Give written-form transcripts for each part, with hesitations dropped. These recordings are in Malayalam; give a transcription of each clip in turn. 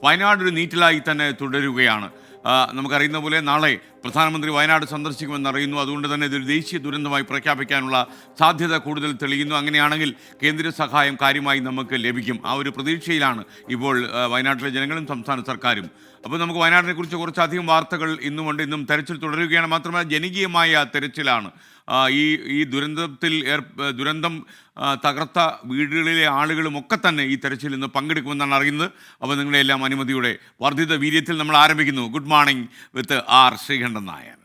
വയനാട് ഒരു നീറ്റിലായി തന്നെ തുടരുകയാണ്. നമുക്കറിയുന്ന പോലെ നാളെ പ്രധാനമന്ത്രി വയനാട് സന്ദർശിക്കുമെന്ന് അറിയുന്നു. അതുകൊണ്ട് തന്നെ ഇതൊരു ദേശീയ ദുരന്തമായി പ്രഖ്യാപിക്കാനുള്ള സാധ്യത കൂടുതൽ തെളിയുന്നു. അങ്ങനെയാണെങ്കിൽ കേന്ദ്ര സഹായം കാര്യമായി നമുക്ക് ലഭിക്കും. ആ ഒരു പ്രതീക്ഷയിലാണ് ഇപ്പോൾ വയനാട്ടിലെ ജനങ്ങളും സംസ്ഥാന സർക്കാരും. അപ്പോൾ നമുക്ക് വയനാടിനെ കുറിച്ച് കുറച്ചധികം വാർത്തകൾ ഇന്നുമുണ്ട്. ഇന്നും തെരച്ചിൽ തുടരുകയാണ്. മാത്രമല്ല ജനകീയമായ തെരച്ചിലാണ്. ഈ ദുരന്തം തകർത്ത വീടുകളിലെ ആളുകളുമൊക്കെ തന്നെ ഈ തെരച്ചിൽ ഇന്ന് പങ്കെടുക്കുമെന്നാണ് അറിയുന്നത്. അപ്പോൾ നിങ്ങളുടെ എല്ലാം അനുമതിയുടെ വർദ്ധിത വീര്യത്തിൽ നമ്മൾ ആരംഭിക്കുന്നു. Good morning with R Sreekandan Nair.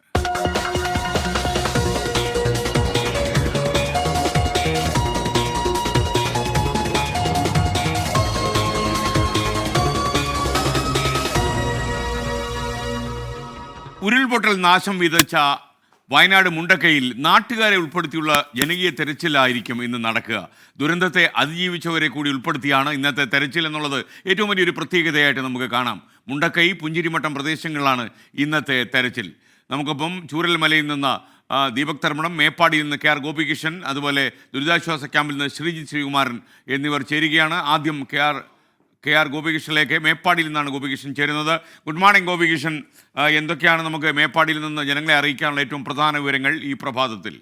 ഉരുൾപൊട്ടൽ നാശം വിതച്ച വയനാട് മുണ്ടക്കയിൽ നാട്ടുകാരെ ഉൾപ്പെടുത്തിയുള്ള ജനകീയ തെരച്ചിലായിരിക്കും ഇന്ന് നടക്കുക. ദുരന്തത്തെ അതിജീവിച്ചവരെ കൂടി ഉൾപ്പെടുത്തിയാണ് ഇന്നത്തെ തെരച്ചിൽ എന്നുള്ളത് ഏറ്റവും വലിയൊരു പ്രത്യേകതയായിട്ട് നമുക്ക് കാണാം. മുണ്ടക്കൈ, പുഞ്ചിരിമട്ടം പ്രദേശങ്ങളിലാണ് ഇന്നത്തെ തെരച്ചിൽ. നമുക്കൊപ്പം ചൂരൽമലയിൽ നിന്ന് ദീപക് തർമ്മണം, മേപ്പാടിയിൽ നിന്ന് KR ഗോപികൃഷ്ണൻ, അതുപോലെ ദുരിതാശ്വാസ ക്യാമ്പിൽ നിന്ന് ശ്രീജിത്ത് ശ്രീകുമാരൻ എന്നിവർ ചേരുകയാണ്. ആദ്യം KR ഗോപികൃഷ്ണനിലേക്ക്. മേപ്പാടിയിൽ നിന്നാണ് ഗോപികൃഷ്ണൻ ചേരുന്നത്. Good morning Gopikrishnan. എന്തൊക്കെയാണ് നമുക്ക് മേപ്പാടിയിൽ നിന്ന് ജനങ്ങളെ അറിയിക്കാനുള്ള ഏറ്റവും പ്രധാന വിവരങ്ങൾ ഈ പ്രഭാതത്തിൽ?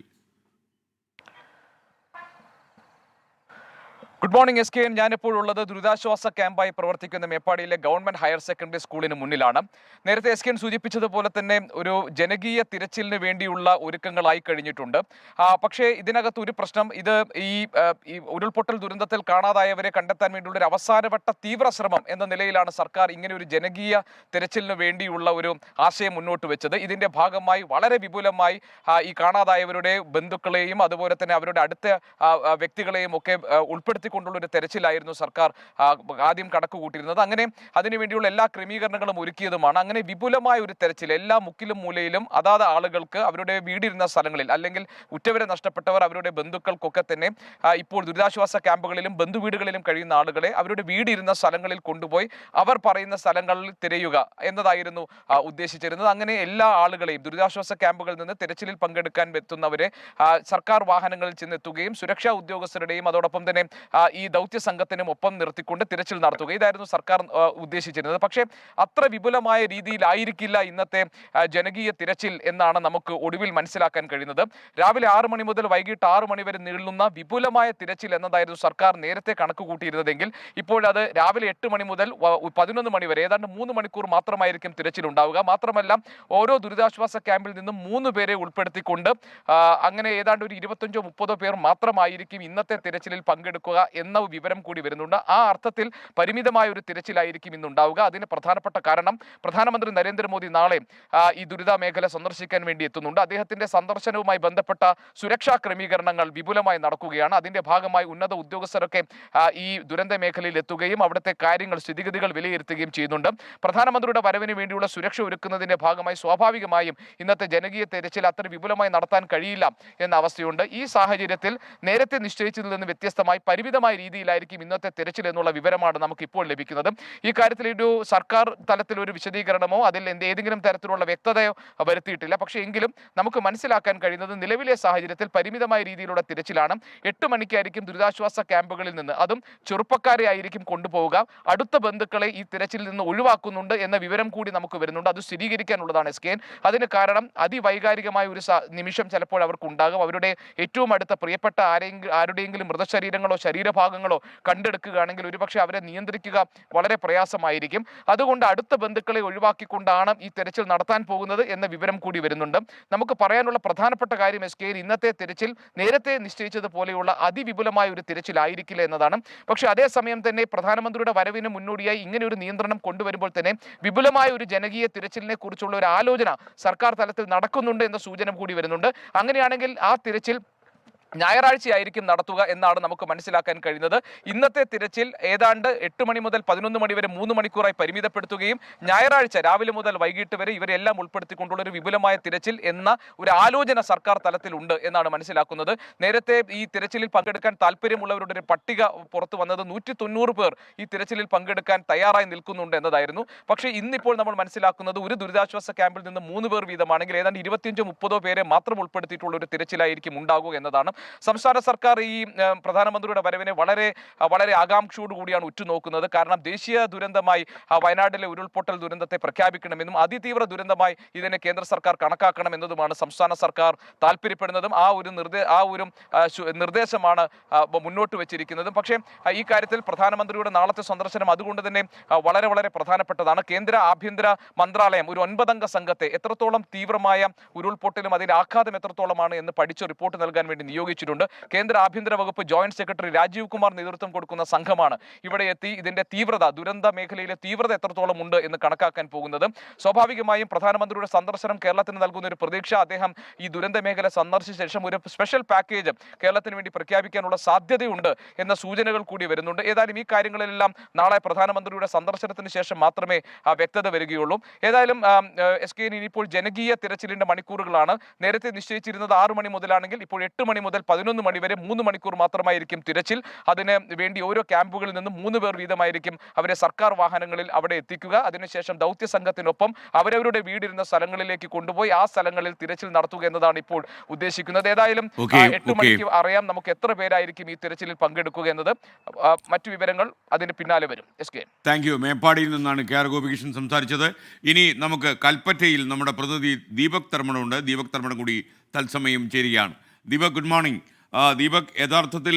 Good morning SK. ഞാനിപ്പോഴുള്ളത് ദുരിതാശ്വാസ ക്യാമ്പായി പ്രവർത്തിക്കുന്ന മേപ്പാടിയിലെ ഗവൺമെന്റ് ഹയർ സെക്കൻഡറി സ്കൂളിന് മുന്നിലാണ്. നേരത്തെ SK സൂചിപ്പിച്ചതുപോലെ തന്നെ ഒരു ജനകീയ തിരച്ചിലിന് വേണ്ടിയുള്ള ഒരുക്കങ്ങളായി കഴിഞ്ഞിട്ടുണ്ട്. പക്ഷേ ഇതിനകത്ത് ഒരു പ്രശ്നം, ഇത് ഈ ഉരുൾപൊട്ടൽ ദുരന്തത്തിൽ കാണാതായവരെ കണ്ടെത്താൻ വേണ്ടിയുള്ള ഒരു അവസാനവട്ട തീവ്ര ശ്രമം എന്ന നിലയിലാണ് സർക്കാർ ഇങ്ങനെ ഒരു ജനകീയ തിരച്ചിലിന് വേണ്ടിയുള്ള ഒരു ആശയം മുന്നോട്ട് വെച്ചത്. ഇതിന്റെ ഭാഗമായി വളരെ വിപുലമായി ഈ കാണാതായവരുടെ ബന്ധുക്കളെയും അതുപോലെ തന്നെ അവരുടെ അടുത്ത വ്യക്തികളെയും ഒക്കെ ഉൾപ്പെടുത്തി കൊണ്ടുള്ള ഒരു തെരച്ചിലായിരുന്നു സർക്കാർ ആദ്യം കണക്ക് കൂട്ടിയിരുന്നത്. അങ്ങനെ അതിനുവേണ്ടിയുള്ള എല്ലാ ക്രമീകരണങ്ങളും ഒരുക്കിയതുമാണ്. അങ്ങനെ വിപുലമായ ഒരു തെരച്ചിൽ എല്ലാ മുക്കിലും മൂലയിലും അതാത് ആളുകൾക്ക് അവരുടെ വീടിരുന്ന സ്ഥലങ്ങളിൽ, അല്ലെങ്കിൽ ഉറ്റവരെ നഷ്ടപ്പെട്ടവർ അവരുടെ ബന്ധുക്കൾക്കൊക്കെ തന്നെ ഇപ്പോൾ ദുരിതാശ്വാസ ക്യാമ്പുകളിലും ബന്ധുവീടുകളിലും കഴിയുന്ന ആളുകളെ അവരുടെ വീടിരുന്ന സ്ഥലങ്ങളിൽ കൊണ്ടുപോയി അവർ പറയുന്ന സ്ഥലങ്ങളിൽ തിരയുക എന്നതായിരുന്നു ഉദ്ദേശിച്ചിരുന്നത്. അങ്ങനെ എല്ലാ ആളുകളെയും ദുരിതാശ്വാസ ക്യാമ്പുകളിൽ നിന്ന് തെരച്ചിലിൽ പങ്കെടുക്കാൻ എത്തുന്നവരെ സർക്കാർ വാഹനങ്ങളിൽ ചെന്നെത്തുകയും സുരക്ഷാ ഉദ്യോഗസ്ഥരുടെയും അതോടൊപ്പം തന്നെ ഈ ദൗത്യ സംഘത്തിനും ഒപ്പം നിർത്തിക്കൊണ്ട് തിരച്ചിൽ നടത്തുക, ഇതായിരുന്നു സർക്കാർ ഉദ്ദേശിച്ചിരുന്നത്. പക്ഷേ അത്ര വിപുലമായ രീതിയിലായിരിക്കില്ല ഇന്നത്തെ ജനകീയ തിരച്ചിൽ എന്നാണ് നമുക്ക് ഒടുവിൽ മനസ്സിലാക്കാൻ കഴിയുന്നത്. രാവിലെ 6 മണി മുതൽ വൈകിട്ട് 6 മണി വരെ നീളുന്ന വിപുലമായ തിരച്ചിൽ എന്നതായിരുന്നു സർക്കാർ നേരത്തെ കണക്ക് കൂട്ടിയിരുന്നതെങ്കിൽ ഇപ്പോഴത് രാവിലെ 8 മണി മുതൽ 11 മണി വരെ ഏതാണ്ട് 3 മണിക്കൂർ മാത്രമായിരിക്കും തിരച്ചിൽ ഉണ്ടാവുക. മാത്രമല്ല ഓരോ ദുരിതാശ്വാസ ക്യാമ്പിൽ നിന്നും 3 പേരെ ഉൾപ്പെടുത്തിക്കൊണ്ട് അങ്ങനെ ഏതാണ്ട് ഒരു 25-30 പേർ മാത്രമായിരിക്കും ഇന്നത്തെ തിരച്ചിലിൽ പങ്കെടുക്കുക എന്ന വിവരം കൂടി വരുന്നുണ്ട്. ആ അർത്ഥത്തിൽ പരിമിതമായ ഒരു തിരച്ചിലായിരിക്കും ഇന്നുണ്ടാവുക. അതിന് പ്രധാനപ്പെട്ട കാരണം പ്രധാനമന്ത്രി നരേന്ദ്രമോദി നാളെ ഈ ദുരിത മേഖല സന്ദർശിക്കാൻ വേണ്ടി എത്തുന്നുണ്ട്. അദ്ദേഹത്തിന്റെ സന്ദർശനവുമായി ബന്ധപ്പെട്ട സുരക്ഷാ ക്രമീകരണങ്ങൾ വിപുലമായി നടക്കുകയാണ്. അതിന്റെ ഭാഗമായി ഉന്നത ഉദ്യോഗസ്ഥരൊക്കെ ഈ ദുരന്ത മേഖലയിൽ എത്തുകയും അവിടുത്തെ സ്ഥിതിഗതികൾ വിലയിരുത്തുകയും ചെയ്യുന്നുണ്ട്. പ്രധാനമന്ത്രിയുടെ വരവിന് വേണ്ടിയുള്ള സുരക്ഷ ഒരുക്കുന്നതിന്റെ ഭാഗമായി സ്വാഭാവികമായും ഇന്നത്തെ ജനകീയ തെരച്ചിൽ അത്ര വിപുലമായി നടത്താൻ കഴിയില്ല എന്ന അവസ്ഥയുണ്ട്. ഈ സാഹചര്യത്തിൽ നേരത്തെ നിശ്ചയിച്ചതിൽ നിന്ന് വ്യത്യസ്തമായി പരിമിതമായ രീതിയിലായിരിക്കും ഇന്നത്തെ തെരച്ചിൽ എന്നുള്ള വിവരമാണ് നമുക്ക് ഇപ്പോൾ ലഭിക്കുന്നത്. ഈ കാര്യത്തിൽ ഒരു സർക്കാർ തലത്തിൽ ഒരു വിശദീകരണമോ അതിൽ ഏതെങ്കിലും തരത്തിലുള്ള വ്യക്തതയോ വരുത്തിയിട്ടില്ല. പക്ഷേ എങ്കിലും നമുക്ക് മനസ്സിലാക്കാൻ കഴിയുന്നത് നിലവിലെ സാഹചര്യത്തിൽ പരിമിതമായ രീതിയിലുള്ള തിരച്ചിലാണ്. 8 മണിക്കായിരിക്കും ദുരിതാശ്വാസ ക്യാമ്പുകളിൽ നിന്ന്, അതും ചെറുപ്പക്കാരെ ആയിരിക്കും കൊണ്ടുപോവുക. അടുത്ത ബന്ധുക്കളെ ഈ തിരച്ചിലിൽ നിന്ന് ഒഴിവാക്കുന്നുണ്ട് എന്ന വിവരം കൂടി നമുക്ക് വരുന്നുണ്ട്. അത് സ്ഥിരീകരിക്കാനുള്ളതാണ് SK. അതിന് കാരണം അതിവൈകാരികമായ ഒരു നിമിഷം ചിലപ്പോൾ അവർക്കുണ്ടാകും. അവരുടെ ഏറ്റവും അടുത്ത പ്രിയപ്പെട്ട ആരുടെയെങ്കിലും മൃതശരീരങ്ങളോ ശരീരഭാഗങ്ങളോ കണ്ടെടുക്കുകയാണെങ്കിൽ ഒരുപക്ഷെ അവരെ നിയന്ത്രിക്കുക വളരെ പ്രയാസമായിരിക്കും. അതുകൊണ്ട് അടുത്ത ബന്ധുക്കളെ ഒഴിവാക്കിക്കൊണ്ടാണ് ഈ തെരച്ചിൽ നടത്താൻ പോകുന്നത് എന്ന വിവരം കൂടി വരുന്നുണ്ട്. നമുക്ക് പറയാനുള്ള പ്രധാനപ്പെട്ട കാര്യം SK, ഇന്നത്തെ തെരച്ചിൽ നേരത്തെ നിശ്ചയിച്ചതുപോലെയുള്ള അതിവിപുലമായ ഒരു തിരച്ചിലായിരിക്കില്ല എന്നതാണ്. പക്ഷെ അതേസമയം തന്നെ പ്രധാനമന്ത്രിയുടെ വരവിന് മുന്നോടിയായി ഇങ്ങനെ ഒരു നിയന്ത്രണം കൊണ്ടുവരുമ്പോൾ തന്നെ വിപുലമായ ഒരു ജനകീയ തിരച്ചിലിനെ കുറിച്ചുള്ള ഒരു ആലോചന സർക്കാർ തലത്തിൽ നടക്കുന്നുണ്ട് എന്ന സൂചന കൂടി വരുന്നുണ്ട്. അങ്ങനെയാണെങ്കിൽ ആ തിരച്ചിൽ ഞായറാഴ്ചയായിരിക്കും നടത്തുക എന്നാണ് നമുക്ക് മനസ്സിലാക്കാൻ കഴിയുന്നത്. ഇന്നത്തെ തിരച്ചിൽ ഏതാണ്ട് 8 മണി മുതൽ 11 മണി വരെ 3 മണിക്കൂറായി പരിമിതപ്പെടുത്തുകയും ഞായറാഴ്ച രാവിലെ മുതൽ വൈകിട്ട് വരെ ഇവരെല്ലാം ഉൾപ്പെടുത്തിക്കൊണ്ടുള്ള ഒരു വിപുലമായ തിരച്ചിൽ എന്ന ഒരു ആലോചന സർക്കാർ തലത്തിലുണ്ട് എന്നാണ് മനസ്സിലാക്കുന്നത്. നേരത്തെ ഈ തിരച്ചിലിൽ പങ്കെടുക്കാൻ താല്പര്യമുള്ളവരുടെ ഒരു പട്ടിക പുറത്തു വന്നത് 190 പേർ ഈ തിരച്ചിലിൽ പങ്കെടുക്കാൻ തയ്യാറായി നിൽക്കുന്നുണ്ട് എന്നതായിരുന്നു. പക്ഷേ ഇന്നിപ്പോൾ നമ്മൾ മനസ്സിലാക്കുന്നത് ഒരു ദുരിതാശ്വാസ ക്യാമ്പിൽ നിന്ന് 3 പേർ വീതമാണെങ്കിൽ ഏതാണ്ട് 25-30 പേരെ മാത്രം ഉൾപ്പെടുത്തിയിട്ടുള്ള ഒരു തിരച്ചിലായിരിക്കും ഉണ്ടാകുക എന്നതാണ്. സംസ്ഥാന സർക്കാർ ഈ പ്രധാനമന്ത്രിയുടെ വരവിനെ വളരെ വളരെ ആകാംക്ഷയോട് കൂടിയാണ് ഉറ്റുനോക്കുന്നത്. കാരണം ദേശീയ ദുരന്തമായി വയനാട്ടിലെ ഉരുൾപൊട്ടൽ ദുരന്തത്തെ പ്രഖ്യാപിക്കണമെന്നും അതിതീവ്ര ദുരന്തമായി ഇതിനെ കേന്ദ്ര സർക്കാർ കണക്കാക്കണം എന്നതുമാണ് സംസ്ഥാന സർക്കാർ താല്പര്യപ്പെടുന്നതും. ആ ഒരു നിർദ്ദേശമാണ് മുന്നോട്ട് വെച്ചിരിക്കുന്നതും. പക്ഷേ ഈ കാര്യത്തിൽ പ്രധാനമന്ത്രിയുടെ നാളത്തെ സന്ദർശനം അതുകൊണ്ട് തന്നെ വളരെ വളരെ പ്രധാനപ്പെട്ടതാണ്. കേന്ദ്ര ആഭ്യന്തര മന്ത്രാലയം ഒരു 9 അംഗ സംഘത്തെ എത്രത്തോളം തീവ്രമായ ഉരുൾപൊട്ടലും അതിന്റെ ആഘാതം എത്രത്തോളമാണ് എന്ന് പഠിച്ച് റിപ്പോർട്ട് നൽകാൻ വേണ്ടി നിയോഗിച്ചിട്ടുണ്ട്. കേന്ദ്ര ആഭ്യന്തര വകുപ്പ് ജോയിന്റ് സെക്രട്ടറി രാജീവ് കുമാർ നേതൃത്വം കൊടുക്കുന്ന സംഘമാണ് ഇവിടെ എത്തി ഇതിന്റെ തീവ്രത, ദുരന്ത മേഖലയിലെ തീവ്രത എത്രത്തോളം ഉണ്ട് എന്ന് കണക്കാക്കാൻ പോകുന്നത്. സ്വാഭാവികമായും പ്രധാനമന്ത്രിയുടെ സന്ദർശനം കേരളത്തിന് നൽകുന്ന ഒരു പ്രതീക്ഷ, അദ്ദേഹം ഈ ദുരന്ത മേഖല സന്ദർശിച്ച ശേഷം ഒരു സ്പെഷ്യൽ പാക്കേജ് കേരളത്തിന് വേണ്ടി പ്രഖ്യാപിക്കാനുള്ള സാധ്യതയുണ്ട് എന്ന സൂചനകൾ കൂടി വരുന്നുണ്ട്. ഏതായാലും ഈ കാര്യങ്ങളിലെല്ലാം നാളെ പ്രധാനമന്ത്രിയുടെ സന്ദർശനത്തിന് ശേഷം മാത്രമേ വ്യക്തത വരികയുള്ളൂ. ഏതായാലും SKN ഇനിയിപ്പോൾ ജനകീയ തിരച്ചിലിന്റെ മണിക്കൂറുകളാണ്. നേരത്തെ നിശ്ചയിച്ചിരുന്നത് 6 മണി മുതലാണെങ്കിൽ ഇപ്പോൾ 8 മണി മുതൽ 11 മണി വരെ 3 മണിക്കൂർ മാത്രമായിരിക്കും തിരച്ചിൽ. അതിന് വേണ്ടി ഓരോ ക്യാമ്പുകളിൽ നിന്നും 3 പേർ വീതമായിരിക്കും അവരെ സർക്കാർ വാഹനങ്ങളിൽ അവിടെ എത്തിക്കുക. അതിനുശേഷം ദൗത്യ സംഘത്തിനൊപ്പം അവരവരുടെ വീടിരുന്ന സ്ഥലങ്ങളിലേക്ക് കൊണ്ടുപോയി ആ സ്ഥലങ്ങളിൽ തിരച്ചിൽ നടത്തുക എന്നതാണ് ഇപ്പോൾ ഉദ്ദേശിക്കുന്നത്. ഏതായാലും 8 മണിക്ക് അറിയാം നമുക്ക് എത്ര പേരായിരിക്കും ഈ തിരച്ചിലിൽ പങ്കെടുക്കുക എന്നത്. മറ്റു വിവരങ്ങൾ അതിന് പിന്നാലെ വരും. Thank you. മേപ്പാടിയിൽ നിന്നാണ് KR ഗോപികൃഷ്ണൻ സംസാരിച്ചത്. ഇനി നമുക്ക് കൽപ്പറ്റയിൽ നമ്മുടെ പ്രതിനിധി ദീപക് തർമ്മണുണ്ട്. ദീപക് തർമ്മണം കൂടി തത്സമയം ചേരുകയാണ്. Deepak, good morning. ദീപക്, യഥാർത്ഥത്തിൽ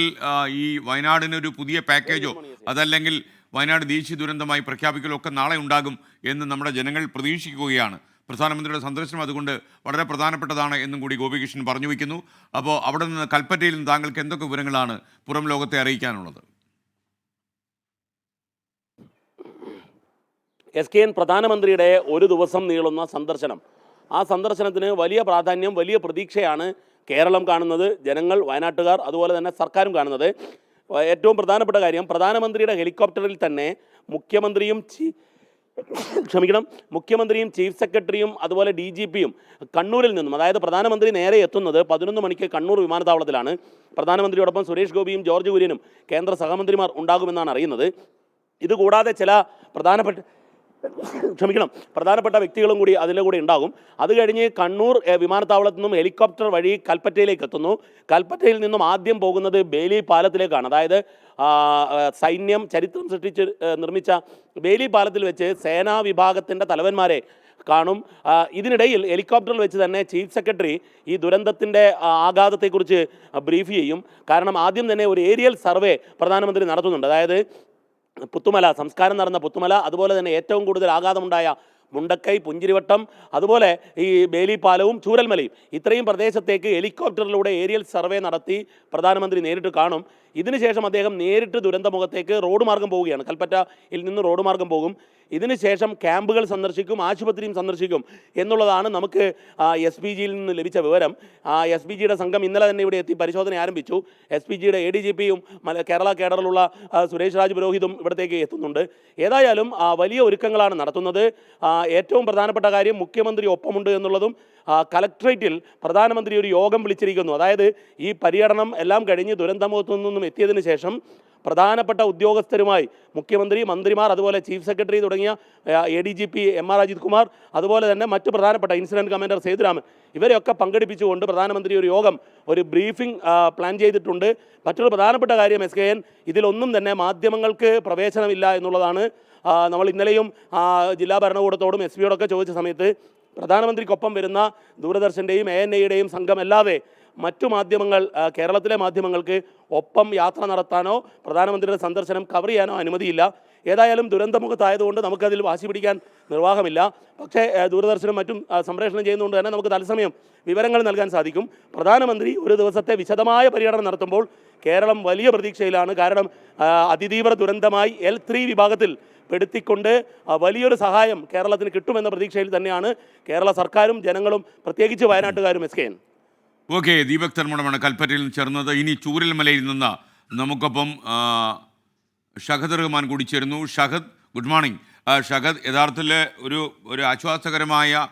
ഈ വയനാടിനൊരു പുതിയ പാക്കേജോ അതല്ലെങ്കിൽ വയനാട് ദേശീയ ദുരന്തമായി പ്രഖ്യാപിക്കലോ ഒക്കെ നാളെ ഉണ്ടാകും എന്ന് നമ്മുടെ ജനങ്ങൾ പ്രതീക്ഷിക്കുകയാണ്. പ്രധാനമന്ത്രിയുടെ സന്ദർശനം അതുകൊണ്ട് വളരെ പ്രധാനപ്പെട്ടതാണ് എന്നും കൂടി ഗോപികൃഷ്ണൻ പറഞ്ഞു വയ്ക്കുന്നു. അപ്പോൾ അവിടെ നിന്ന് കൽപ്പറ്റയിൽ നിന്ന് താങ്കൾക്ക് എന്തൊക്കെ വിവരങ്ങളാണ് പുറം ലോകത്തെ അറിയിക്കാനുള്ളത്? SKN പ്രധാനമന്ത്രിയുടെ ഒരു ദിവസം നീളുന്ന സന്ദർശനം, ആ സന്ദർശനത്തിന് വലിയ പ്രാധാന്യം, വലിയ പ്രതീക്ഷയാണ് കേരളം കാണുന്നത്, ജനങ്ങൾ, വയനാട്ടുകാർ, അതുപോലെ തന്നെ സർക്കാരും കാണുന്നത്. ഏറ്റവും പ്രധാനപ്പെട്ട കാര്യം, പ്രധാനമന്ത്രിയുടെ ഹെലികോപ്റ്ററിൽ തന്നെ മുഖ്യമന്ത്രിയും ചീഫ് സെക്രട്ടറിയും അതുപോലെ DGPയും കണ്ണൂരിൽ നിന്നും, അതായത് പ്രധാനമന്ത്രി നേരെ എത്തുന്നത് 11 മണിക്ക് കണ്ണൂർ വിമാനത്താവളത്തിലാണ്. പ്രധാനമന്ത്രിയോടൊപ്പം സുരേഷ് ഗോപിയും ജോർജ് കുര്യനും കേന്ദ്ര സഹമന്ത്രിമാർ ഉണ്ടാകുമെന്നാണ് അറിയുന്നത്. ഇതുകൂടാതെ ചില പ്രധാനപ്പെട്ട വ്യക്തികളും കൂടി അതിൻ്റെ കൂടെ ഉണ്ടാകും. അത് കഴിഞ്ഞ് കണ്ണൂർ വിമാനത്താവളത്തിൽ നിന്നും ഹെലികോപ്റ്റർ വഴി കൽപ്പറ്റയിലേക്ക് എത്തുന്നു. കൽപ്പറ്റയിൽ നിന്നും ആദ്യം പോകുന്നത് ബേലി പാലത്തിലേക്കാണ്. അതായത് സൈന്യം ചരിത്രം സൃഷ്ടിച്ച് നിർമ്മിച്ച ബേലി പാലത്തിൽ വെച്ച് സേനാ വിഭാഗത്തിൻ്റെ തലവന്മാരെ കാണും. ഇതിനിടയിൽ ഹെലികോപ്റ്ററിൽ വെച്ച് തന്നെ ചീഫ് സെക്രട്ടറി ഈ ദുരന്തത്തിൻ്റെ ആഘാതത്തെക്കുറിച്ച് ബ്രീഫ് ചെയ്യും. കാരണം ആദ്യം തന്നെ ഒരു ഏരിയൽ സർവേ പ്രധാനമന്ത്രി നടത്തുന്നുണ്ട്. അതായത് പുത്തുമല, സംസ്കാരം നടന്ന പുത്തുമല, അതുപോലെ തന്നെ ഏറ്റവും കൂടുതൽ ആഘാതമുണ്ടായ മുണ്ടക്കൈ, പുഞ്ചിരിവട്ടം, അതുപോലെ ഈ ബേലിപ്പാലവും ചൂരൽമലയും, ഇത്രയും പ്രദേശത്തേക്ക് ഹെലികോപ്റ്ററിലൂടെ ഏരിയൽ സർവേ നടത്തി പ്രധാനമന്ത്രി നേരിട്ട് കാണും. ഇതിനുശേഷം അദ്ദേഹം നേരിട്ട് ദുരന്തമുഖത്തേക്ക് റോഡ് മാർഗം പോവുകയാണ്. കൽപ്പറ്റയിൽ നിന്ന് റോഡ് മാർഗം പോകും. ഇതിനുശേഷം ക്യാമ്പുകൾ സന്ദർശിക്കും, ആശുപത്രിയും സന്ദർശിക്കും എന്നുള്ളതാണ് നമുക്ക് SPGയിൽ നിന്ന് ലഭിച്ച വിവരം. SPGയുടെ സംഘം ഇന്നലെ തന്നെ ഇവിടെ എത്തി പരിശോധന ആരംഭിച്ചു. SPGയുടെ ADGPയും കേരള കേഡറിലുള്ള സുരേഷ് രാജ് പുരോഹിതും ഇവിടത്തേക്ക് എത്തുന്നുണ്ട്. ഏതായാലും വലിയ ഒരുക്കങ്ങളാണ് നടത്തുന്നത്. ഏറ്റവും പ്രധാനപ്പെട്ട കാര്യം, മുഖ്യമന്ത്രി ഒപ്പമുണ്ട് എന്നുള്ളതും. കലക്ട്രേറ്റിൽ പ്രധാനമന്ത്രി ഒരു യോഗം വിളിച്ചിരിക്കുന്നു. അതായത് ഈ പര്യടനം എല്ലാം കഴിഞ്ഞ് ദുരന്തമുഖത്തു നിന്നും എത്തിയതിനു ശേഷം പ്രധാനപ്പെട്ട ഉദ്യോഗസ്ഥരുമായി മുഖ്യമന്ത്രി, മന്ത്രിമാർ, അതുപോലെ ചീഫ് സെക്രട്ടറി തുടങ്ങിയ ADGP MR അജിത് കുമാർ, അതുപോലെ തന്നെ മറ്റ് പ്രധാനപ്പെട്ട ഇൻസിഡൻറ്റ് കമാൻഡർ സേതുരാമൻ, ഇവരെയൊക്കെ പങ്കെടുപ്പിച്ചുകൊണ്ട് പ്രധാനമന്ത്രി ഒരു യോഗം, ഒരു ബ്രീഫിംഗ് പ്ലാൻ ചെയ്തിട്ടുണ്ട്. മറ്റൊരു പ്രധാനപ്പെട്ട കാര്യം SKN, ഇതിലൊന്നും തന്നെ മാധ്യമങ്ങൾക്ക് പ്രവേശനമില്ല എന്നുള്ളതാണ്. നമ്മൾ ഇന്നലെയും ജില്ലാ ഭരണകൂടത്തോടും SPയോടൊക്കെ ചോദിച്ച സമയത്ത് പ്രധാനമന്ത്രിക്കൊപ്പം വരുന്ന ദൂരദർശൻ്റെയും ANIയുടെയും സംഘമല്ലാതെ മറ്റു മാധ്യമങ്ങൾ, കേരളത്തിലെ മാധ്യമങ്ങൾക്ക് ഒപ്പം യാത്ര നടത്താനോ പ്രധാനമന്ത്രിയുടെ സന്ദർശനം കവർ ചെയ്യാനോ അനുമതിയില്ല. ഏതായാലും ദുരന്തമുഖത്തായതുകൊണ്ട് നമുക്കതിൽ വാശി പിടിക്കാൻ നിർവാഹമില്ല. പക്ഷേ ദൂരദർശനും മറ്റും സംപ്രേഷണം ചെയ്യുന്നതുകൊണ്ട് തന്നെ നമുക്ക് തത്സമയം വിവരങ്ങൾ നൽകാൻ സാധിക്കും. പ്രധാനമന്ത്രി ഒരു ദിവസത്തെ വിശദമായ പര്യടനം നടത്തുമ്പോൾ കേരളം വലിയ പ്രതീക്ഷയിലാണ്. കാരണം അതിതീവ്ര ദുരന്തമായി L3 വിഭാഗത്തിൽ പെടുത്തിക്കൊണ്ട് വലിയൊരു സഹായം കേരളത്തിന് കിട്ടുമെന്ന പ്രതീക്ഷയിൽ തന്നെയാണ് കേരള സർക്കാരും ജനങ്ങളും, പ്രത്യേകിച്ച് വയനാട്ടുകാരും. SKN. ഓക്കെ, ദീപക് തർമ്മണമാണ് കൽപ്പറ്റയിൽ നിന്ന് ചേർന്നത്. ഇനി ചൂരൽമലയിൽ നിന്ന് നമുക്കൊപ്പം ഷഹദ് റഹ്മാൻ കൂടി ചേരുന്നു. Shahad, good morning. ഷഹദ്, യഥാർത്ഥത്തിൽ ഒരു ആശ്വാസകരമായ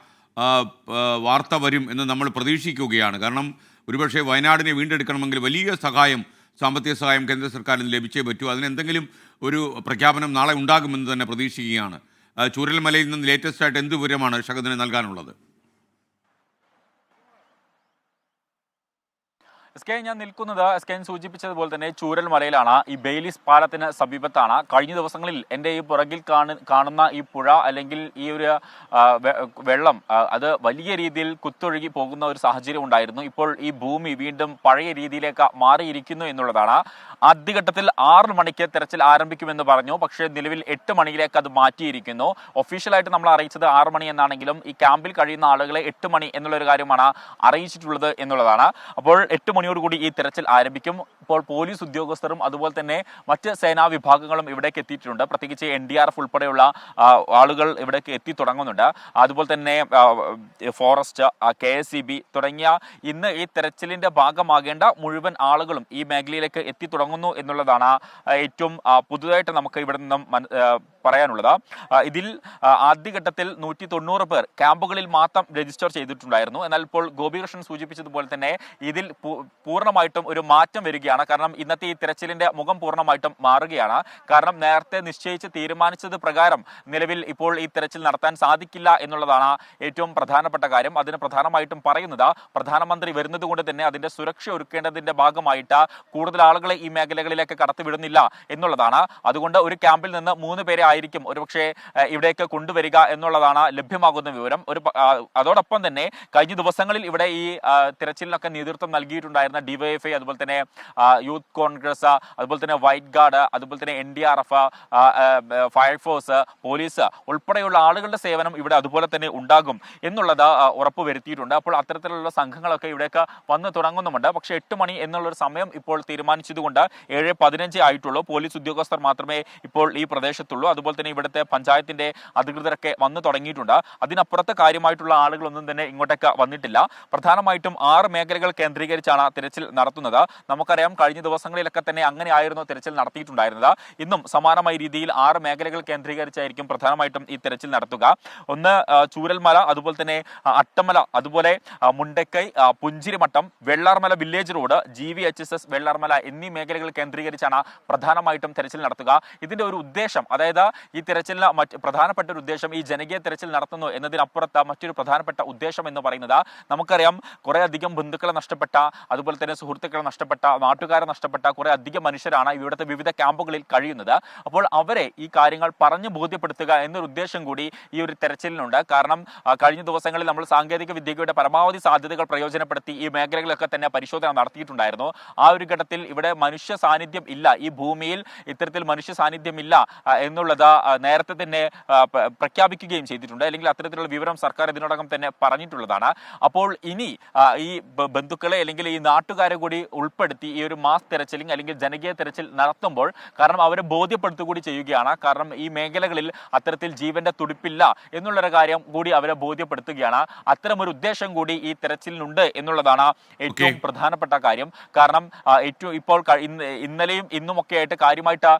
വാർത്ത വരും എന്ന് നമ്മൾ പ്രതീക്ഷിക്കുകയാണ്. കാരണം ഒരുപക്ഷെ വയനാടിനെ വീണ്ടെടുക്കണമെങ്കിൽ വലിയ സഹായം, സാമ്പത്തിക സഹായം കേന്ദ്ര സർക്കാരിൽ നിന്ന് ലഭിച്ചേ പറ്റൂ. അതിനെന്തെങ്കിലും ഒരു പ്രഖ്യാപനം നാളെ ഉണ്ടാകുമെന്ന് തന്നെ പ്രതീക്ഷിക്കുകയാണ്. ചൂരൽമലയിൽ നിന്ന് ലേറ്റസ്റ്റ് ആയിട്ട് എന്ത് വിവരമാണ് ഷഹദിന് നൽകാനുള്ളത്? ഞാൻ നിൽക്കുന്നത് സൂചിപ്പിച്ചതുപോലെ തന്നെ ചൂരൽമലയിലാണ്. ഈ ബെയിലിസ് പാലത്തിന് സമീപത്താണ്. കഴിഞ്ഞ ദിവസങ്ങളിൽ എൻ്റെ ഈ പുറകിൽ കാണുന്ന ഈ പുഴ അല്ലെങ്കിൽ ഈ ഒരു വെള്ളം അത് വലിയ രീതിയിൽ കുത്തൊഴുകി പോകുന്ന ഒരു സാഹചര്യം ഉണ്ടായിരുന്നു. ഇപ്പോൾ ഈ ഭൂമി വീണ്ടും പഴയ രീതിയിലേക്ക് മാറിയിരിക്കുന്നു എന്നുള്ളതാണ്. ആദ്യഘട്ടത്തിൽ 6 മണിക്ക് തെരച്ചിൽ ആരംഭിക്കുമെന്ന് പറഞ്ഞു. പക്ഷേ നിലവിൽ 8 മണിയിലേക്ക് അത് മാറ്റിയിരിക്കുന്നു. ഒഫീഷ്യലായിട്ട് നമ്മൾ അറിയിച്ചത് 6 മണി എന്നാണെങ്കിലും ഈ ക്യാമ്പിൽ കഴിയുന്ന ആളുകളെ 8 മണി എന്നുള്ളൊരു കാര്യമാണ് അറിയിച്ചിട്ടുള്ളത് എന്നുള്ളതാണ്. അപ്പോൾ 8 മണിയോടുകൂടി ഈ തെരച്ചിൽ ആരംഭിക്കും. ഇപ്പോൾ പോലീസ് ഉദ്യോഗസ്ഥരും അതുപോലെ തന്നെ മറ്റ് സേനാ വിഭാഗങ്ങളും ഇവിടേക്ക് എത്തിയിട്ടുണ്ട്. പ്രത്യേകിച്ച് NDRF ഉൾപ്പെടെയുള്ള ആളുകൾ ഇവിടേക്ക് എത്തി തുടങ്ങുന്നുണ്ട്. അതുപോലെ തന്നെ ഫോറസ്റ്റ്, KSEB തുടങ്ങിയ ഇന്ന് ഈ തെരച്ചിലിന്റെ ഭാഗമാകേണ്ട മുഴുവൻ ആളുകളും ഈ മേഖലയിലേക്ക് എത്തി തുടങ്ങുന്നു എന്നുള്ളതാണ് ഏറ്റവും പുതുതായിട്ട് നമുക്ക് ഇവിടെ നിന്നും പറയാനുള്ളത്. ഇതിൽ ആദ്യഘട്ടത്തിൽ 190 പേർ ക്യാമ്പുകളിൽ മാത്രം രജിസ്റ്റർ ചെയ്തിട്ടുണ്ടായിരുന്നു. എന്നാൽ ഇപ്പോൾ ഗോപികൃഷ്ണൻ സൂചിപ്പിച്ചതുപോലെ തന്നെ ഇതിൽ പൂർണ്ണമായിട്ടും ഒരു മാറ്റം വരികയാണ്. കാരണം ഇന്നത്തെ ഈ തെരച്ചിലിന്റെ മുഖം പൂർണ്ണമായിട്ടും മാറുകയാണ്. കാരണം നേരത്തെ നിശ്ചയിച്ച് തീരുമാനിച്ചത് പ്രകാരം നിലവിൽ ഇപ്പോൾ ഈ തെരച്ചിൽ നടത്താൻ സാധിക്കില്ല എന്നുള്ളതാണ് ഏറ്റവും പ്രധാനപ്പെട്ട കാര്യം. അതിന് പ്രധാനമായിട്ടും പറയുന്നത് പ്രധാനമന്ത്രി വരുന്നത് കൊണ്ട് തന്നെ അതിന്റെ സുരക്ഷ ഒരുക്കേണ്ടതിന്റെ ഭാഗമായിട്ട് കൂടുതൽ ആളുകളെ ഈ മേഖലകളിലേക്ക് കടത്തിവിടുന്നില്ല എന്നുള്ളതാണ്. അതുകൊണ്ട് ഒരു ക്യാമ്പിൽ നിന്ന് 3 പേരെ ആയിരിക്കും ഒരുപക്ഷെ ഇവിടേക്ക് കൊണ്ടുവരിക എന്നുള്ളതാണ് ലഭ്യമാകുന്ന വിവരം. അതോടൊപ്പം തന്നെ കഴിഞ്ഞ ദിവസങ്ങളിൽ ഇവിടെ ഈ തിരച്ചിലിനൊക്കെ നേതൃത്വം നൽകിയിട്ടുണ്ടായിരുന്ന DYFI, അതുപോലെ തന്നെ യൂത്ത് കോൺഗ്രസ്, അതുപോലെ തന്നെ വൈറ്റ് ഗാർഡ്, അതുപോലെ തന്നെ NDRF, ഫയർഫോഴ്സ്, പോലീസ് ഉൾപ്പെടെയുള്ള ആളുകളുടെ സേവനം ഇവിടെ അതുപോലെ തന്നെ ഉണ്ടാകും എന്നുള്ളത് ഉറപ്പുവരുത്തിയിട്ടുണ്ട്. അപ്പോൾ അത്തരത്തിലുള്ള സംഘങ്ങളൊക്കെ ഇവിടേക്ക് വന്ന് തുടങ്ങുന്നുമുണ്ട്. പക്ഷേ 8 മണി എന്നുള്ളൊരു സമയം ഇപ്പോൾ തീരുമാനിച്ചതുകൊണ്ട് 7:15 ആയിട്ടുള്ളൂ. പോലീസ് ഉദ്യോഗസ്ഥർ മാത്രമേ ഇപ്പോൾ ഈ പ്രദേശത്തുള്ളൂ. അതുപോലെ തന്നെ ഇവിടുത്തെ പഞ്ചായത്തിന്റെ അധികൃതരൊക്കെ വന്നു തുടങ്ങിയിട്ടുണ്ട്. അതിനപ്പുറത്ത് കാര്യമായിട്ടുള്ള ആളുകളൊന്നും തന്നെ ഇങ്ങോട്ടേക്ക് വന്നിട്ടില്ല. പ്രധാനമായിട്ടും 6 മേഖലകൾ കേന്ദ്രീകരിച്ചാണ് തിരച്ചിൽ നടത്തുന്നത്. നമുക്കറിയാം കഴിഞ്ഞ ദിവസങ്ങളിലൊക്കെ തന്നെ അങ്ങനെയായിരുന്നു തിരച്ചിൽ നടത്തിയിട്ടുണ്ടായിരുന്നത്. ഇന്നും സമാനമായ രീതിയിൽ 6 മേഖലകൾ കേന്ദ്രീകരിച്ചായിരിക്കും പ്രധാനമായിട്ടും ഈ തിരച്ചിൽ നടത്തുക. ഒന്ന് ചൂരൽമല, അതുപോലെ തന്നെ അട്ടമല, അതുപോലെ Mundakkai, Punchirimattom, Vellarmala village road, GVHSS Vellarmala എന്നീ മേഖലകൾ കേന്ദ്രീകരിച്ചാണ് പ്രധാനമായിട്ടും തെരച്ചിൽ നടത്തുക. ഇതിന്റെ ഒരു ഉദ്ദേശം, അതായത് ഈ തെരച്ചിലിന് പ്രധാനപ്പെട്ട ഒരു ഉദ്ദേശം ഈ ജനകീയ തെരച്ചിൽ നടത്തുന്നു എന്നതിനപ്പുറത്ത് മറ്റൊരു പ്രധാനപ്പെട്ട ഉദ്ദേശം എന്ന് പറയുന്നത് നമുക്കറിയാം കുറെ അധികം ബന്ധുക്കളെ നഷ്ടപ്പെട്ട, അതുപോലെ തന്നെ സുഹൃത്തുക്കളെ നഷ്ടപ്പെട്ട, നാട്ടുകാരെ നഷ്ടപ്പെട്ട കുറെ അധികം മനുഷ്യരാണ് ഇവിടുത്തെ വിവിധ ക്യാമ്പുകളിൽ കഴിയുന്നത്. അപ്പോൾ അവരെ ഈ കാര്യങ്ങൾ പറഞ്ഞു ബോധ്യപ്പെടുത്തുക എന്നൊരു ഉദ്ദേശം കൂടി ഈ ഒരു തെരച്ചിലിനുണ്ട്. കാരണം കഴിഞ്ഞ ദിവസങ്ങളിൽ നമ്മൾ സാങ്കേതിക വിദ്യയുടെ പരമാവധി സാധ്യതകൾ പ്രയോജനപ്പെടുത്തി ഈ മേഖലകളൊക്കെ തന്നെ പരിശോധന നടത്തിയിട്ടുണ്ടായിരുന്നു. ആ ഒരു ഘട്ടത്തിൽ ഇവിടെ മനുഷ്യ സാന്നിധ്യം ഇല്ല, ഈ ഭൂമിയിൽ ഇത്തരത്തിൽ മനുഷ്യ സാന്നിധ്യം ഇല്ല എന്നുള്ളത് നേരത്തെ തന്നെ പ്രഖ്യാപിക്കുകയും ചെയ്തിട്ടുണ്ട്. അല്ലെങ്കിൽ അത്തരത്തിലുള്ള വിവരം സർക്കാർ ഇതിനോടകം തന്നെ പറഞ്ഞിട്ടുള്ളതാണ്. അപ്പോൾ ഇനി ഈ ബന്ധുക്കളെ അല്ലെങ്കിൽ ഈ നാട്ടുകാരെ കൂടി ഉൾപ്പെടുത്തി ഈ ഒരു മാസ് തെരച്ചിലിംഗ് അല്ലെങ്കിൽ ജനകീയ തെരച്ചിൽ നടത്തുമ്പോൾ കാരണം അവരെ ബോധ്യപ്പെടുത്തുക കൂടി ചെയ്യുകയാണ്. കാരണം ഈ മേഖലകളിൽ അത്തരത്തിൽ ജീവന്റെ തുടിപ്പില്ല എന്നുള്ളൊരു കാര്യം കൂടി അവരെ ബോധ്യപ്പെടുത്തുകയാണ്. അത്തരമൊരു ഉദ്ദേശം കൂടി ഈ തെരച്ചിലിനുണ്ട് എന്നുള്ളതാണ് ഏറ്റവും പ്രധാനപ്പെട്ട കാര്യം. കാരണം ഏറ്റവും ഇപ്പോൾ ഇന്നലെയും ഇന്നുമൊക്കെ ആയിട്ട് കാര്യമായിട്ട്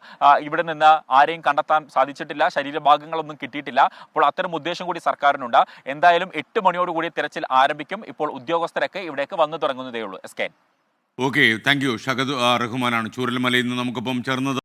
ഇവിടെ നിന്ന് ആരെയും കണ്ടെത്താൻ സാധിച്ചിട്ടില്ല, ശരീരഭാഗങ്ങളൊന്നും കിട്ടിയിട്ടില്ല. അപ്പോൾ അത്തരം ഉദ്ദേശം കൂടി സർക്കാരിനുണ്ട്. എന്തായാലും 8 മണിയോടുകൂടി തെരച്ചിൽ ആരംഭിക്കും. ഇപ്പോൾ ഉദ്യോഗസ്ഥരൊക്കെ ഇവിടേക്ക് വന്നു തുടങ്ങുന്നതേ ഉള്ളൂ. Okay, thank you. ഷഹദ് റഹ്മാനാണ് ചൂരൽമലയിൽ നിന്ന് നമുക്കൊപ്പം ചേർന്നത്.